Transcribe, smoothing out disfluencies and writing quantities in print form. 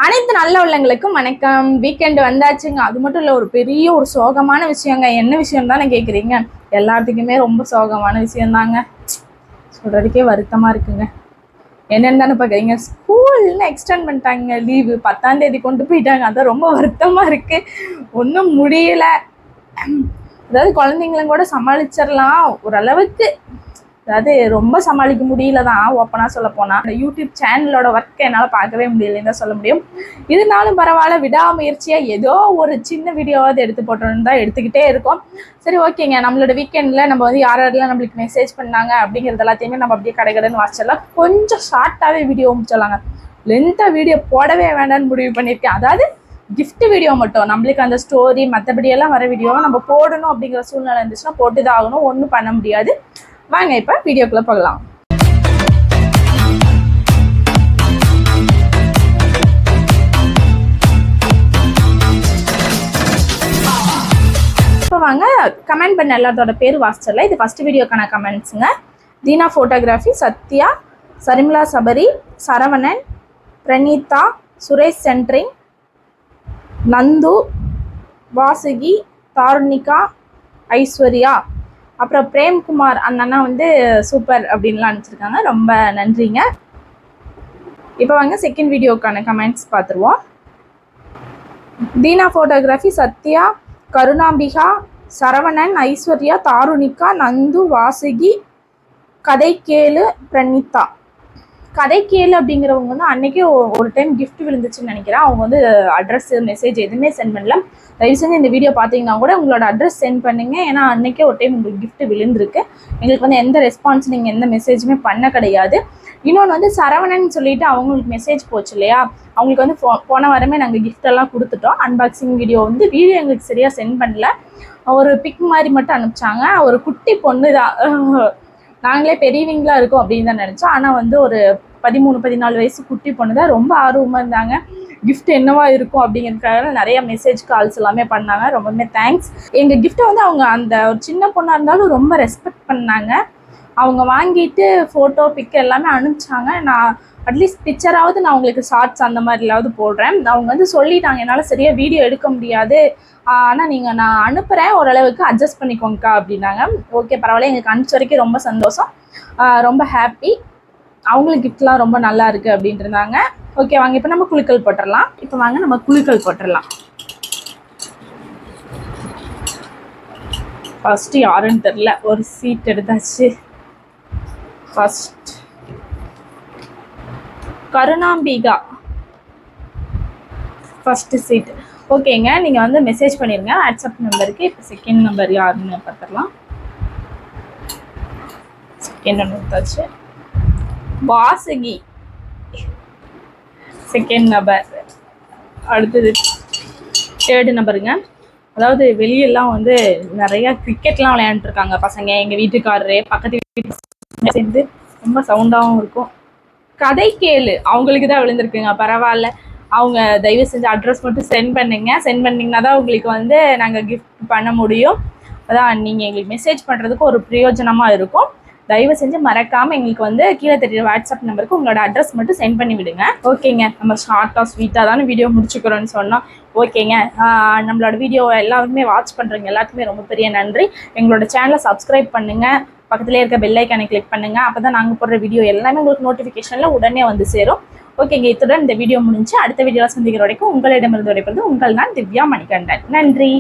அனைத்து நல்ல உள்ளங்களுக்கும் வணக்கம். வீக்கெண்டு வந்தாச்சுங்க. அது மட்டும் இல்லை, ஒரு பெரிய ஒரு சோகமான விஷயங்க. என்ன விஷயம் தானே கேட்குறீங்க? எல்லாத்துக்குமே ரொம்ப சோகமான விஷயந்தாங்க. சொல்கிறதுக்கே வருத்தமாக இருக்குங்க. என்னென்னு தானே பார்க்குறீங்க? ஸ்கூல்னு எக்ஸ்டெண்ட் பண்ணிட்டாங்க. லீவு 10ஆம் தேதி கொண்டு போயிட்டாங்க. அதான் ரொம்ப வருத்தமாக இருக்குது. ஒன்றும் முடியலை. அதாவது குழந்தைங்களும் கூட சமாளிச்சிடலாம் ஓரளவுக்கு. அதாவது ரொம்ப சமாளிக்க முடியல தான், ஓப்பனாக சொல்ல போனால். யூடியூப் சேனலோட ஒர்க்கை என்னால் பார்க்கவே முடியலன்னு தான் சொல்ல முடியும். இருந்தாலும் பரவாயில்ல, விடாமுயற்சியாக ஏதோ ஒரு சின்ன வீடியோவாவது எடுத்து போட்டோன்னு தான் எடுத்துக்கிட்டே இருக்கோம். சரி, ஓகேங்க. நம்மளோட வீக்கெண்டில் நம்ம வந்து யாரெல்லாம் நம்மளுக்கு மெசேஜ் பண்ணாங்க அப்படிங்கிறது எல்லாத்தையுமே நம்ம அப்படியே கடைன்னு வாசிச்சிடலாம். கொஞ்சம் ஷார்ட்டாகவே வீடியோ முடிச்சிடலாங்க. லென்த்தாக வீடியோ போடவே வேண்டாம்னு முடிவு பண்ணியிருக்கேன். அதாவது கிஃப்ட் வீடியோ மட்டும், நம்மளுக்கு அந்த ஸ்டோரி மற்றபடியெல்லாம் வர வீடியோவை நம்ம போடணும் அப்படிங்கிற சூழ்நிலை இருந்துச்சுன்னா போட்டு தான் ஆகணும். ஒன்றும் பண்ண முடியாது. வாங்க இப்போ வீடியோக்குள்ள போகலாம். இப்போ வாங்க கமெண்ட் பண்ண எல்லாத்தோட பேர் வாசிச்சிடல. இது ஃபர்ஸ்ட் வீடியோக்கான கமெண்ட்ஸுங்க. தீனா ஃபோட்டோகிராஃபி, சத்யா, சரிம்லா சபரி, சரவணன், பிரணீதா, சுரேஷ் சென்ட்ரிங், நந்து, வாசுகி, தாருணிகா, ஐஸ்வர்யா, அப்புறம் பிரேம்குமார் அந்த அண்ணா வந்து சூப்பர் அப்படின்லாம் அனுப்பிச்சிருக்காங்க. ரொம்ப நன்றிங்க. இப்போ வாங்க செகண்ட் வீடியோக்கான கமெண்ட்ஸ் பார்த்துருவோம். தீனா ஃபோட்டோகிராஃபி, சத்யா, கருணாம்பிகா, சரவணன், ஐஸ்வர்யா, தாருணிகா, நந்து, வாசுகி, கதை கேளு, பிரணீதா. கதை கேளு அப்படிங்கிறவங்க வந்து அன்றைக்கே ஒரு டைம் கிஃப்ட் விழுந்துச்சுன்னு நினைக்கிறேன். அவங்க வந்து அட்ரஸ் மெசேஜ் எதுவுமே சென்ட் பண்ணல. தயவு செஞ்சு இந்த வீடியோ பார்த்தீங்கன்னா கூட உங்களோட அட்ரஸ் சென்ட் பண்ணுங்க. ஏன்னா அன்றைக்கே ஒரு டைம் உங்களுக்கு கிஃப்ட் விழுந்திருக்கு. எங்களுக்கு வந்து எந்த ரெஸ்பான்ஸ், நீங்கள் எந்த மெசேஜுமே பண்ண கிடையாது. இன்னொன்று வந்து சரவணன் சொல்லிட்டு அவங்களுக்கு மெசேஜ் போச்சு இல்லையா, அவங்களுக்கு வந்து போன வாரமே நாங்கள் கிஃப்டெல்லாம் கொடுத்துட்டோம். அன்பாக்சிங் வீடியோ எங்களுக்கு சரியாக சென்ட் பண்ணல. ஒரு பிக் மாதிரி மட்டும் அனுப்பிச்சாங்க. ஒரு குட்டி பொண்ணு தான், நாங்களே பெரியவங்களாக இருக்கோம் அப்படின்னு தான் நினச்சோம். ஆனால் வந்து ஒரு 13-14 வயசு குட்டி பொண்ணு தான். ரொம்ப ஆர்வமாக இருந்தாங்க. கிஃப்ட் என்னவா இருக்கும் அப்படிங்கிறதுக்காக நிறைய மெசேஜ் கால்ஸ் எல்லாமே பண்ணாங்க. ரொம்பவுமே தேங்க்ஸ். எங்கள் கிஃப்ட்டை வந்து அவங்க அந்த ஒரு சின்ன பொண்ணாக இருந்தாலும் ரொம்ப ரெஸ்பெக்ட் பண்ணாங்க. அவங்க வாங்கிட்டு ஃபோட்டோ பிக் எல்லாமே அனுப்பிச்சாங்க. நான் அட்லீஸ்ட் பிக்சராவது நான் உங்களுக்கு ஷார்ட்ஸ் அந்த மாதிரிலாவது போடுறேன். அவங்க வந்து சொல்லிட்டாங்க, என்னால் சரியாக வீடியோ எடுக்க முடியாது, ஆனால் நீங்கள் நான் அனுப்புகிறேன், ஓரளவுக்கு அட்ஜஸ்ட் பண்ணிக்கோங்கக்கா அப்படின்னாங்க. ஓகே, பரவாயில்ல. எங்களுக்கு அனுப்பிச்ச வரைக்கும் ரொம்ப சந்தோஷம், ரொம்ப ஹாப்பி. அவங்களுக்கு கிஃப்ட்லாம் ரொம்ப நல்லா இருக்குது அப்படின்ட்டு இருந்தாங்க. ஓகே, வாங்க இப்போ நம்ம குழுக்கள் போட்டுடலாம். இப்போ வாங்க நம்ம குழுக்கள் போட்டுடலாம். ஃபஸ்ட்டு யாருன்னு தெரில, ஒரு சீட் எடுத்தாச்சு. First Karunambika, first seat. ஓகேங்க, நீங்கள் வந்து மெசேஜ் பண்ணிடுங்க வாட்ஸ்அப் நம்பருக்கு. இப்போ செகண்ட் நம்பர் யாருன்னு பார்த்துடலாம். செகண்ட் நம்பர் எடுத்தாச்சு. Vasuki second number. அடுத்தது தேர்டு நம்பருங்க. அதாவது வெளியெல்லாம் வந்து நிறையா கிரிக்கெட்லாம் விளையாண்டுருக்காங்க பசங்க. எங்கள் வீட்டுக்காரரு பக்கத்து வீட்டு சேர்ந்து ரொம்ப சவுண்டாகவும் இருக்கும். கதை கேளு அவங்களுக்கு தான் விழுந்திருக்குங்க. பரவாயில்ல, அவங்க தயவு செஞ்சு அட்ரஸ் மட்டும் சென்ட் பண்ணிங்கன்னா தான் உங்களுக்கு வந்து நாங்கள் கிஃப்ட் பண்ண முடியும். அதான் நீங்கள் எங்களுக்கு மெசேஜ் பண்ணுறதுக்கு ஒரு பிரயோஜனமாக இருக்கும். தயவு செஞ்சு மறக்காமல் எங்களுக்கு வந்து கீழே தெரியுற வாட்ஸ்அப் நம்பருக்கு உங்களோட அட்ரஸ் மட்டும் சென்ட் பண்ணி விடுங்க. ஓகேங்க, நம்ம ஷார்ட்டாக ஸ்வீட்டாக தானே வீடியோ முடிச்சுக்கிறோன்னு சொன்னோம். ஓகேங்க, நம்மளோட வீடியோ எல்லாருமே வாட்ச் பண்ணுறீங்க எல்லாத்துக்குமே ரொம்ப பெரிய நன்றி. எங்களோட சேனலை சப்ஸ்கிரைப் பண்ணுங்கள், பக்கத்துலேயே இருக்க பெல் ஐக்கானை கிளிக் பண்ணுங்கள். அப்போ தான் நாங்கள் போடுற வீடியோ எல்லாமே உங்களுக்கு நோட்டிஃபிகேஷனில் உடனே வந்து சேரும். ஓகேங்க, இத்துடன் இந்த வீடியோ முடிஞ்சு அடுத்த வீடியோவில் சந்திக்கிற வரைக்கும் உங்களிடமிருந்து விடைபெறுவது உங்கள் நான் திவ்யா மணிகண்டன். நன்றி.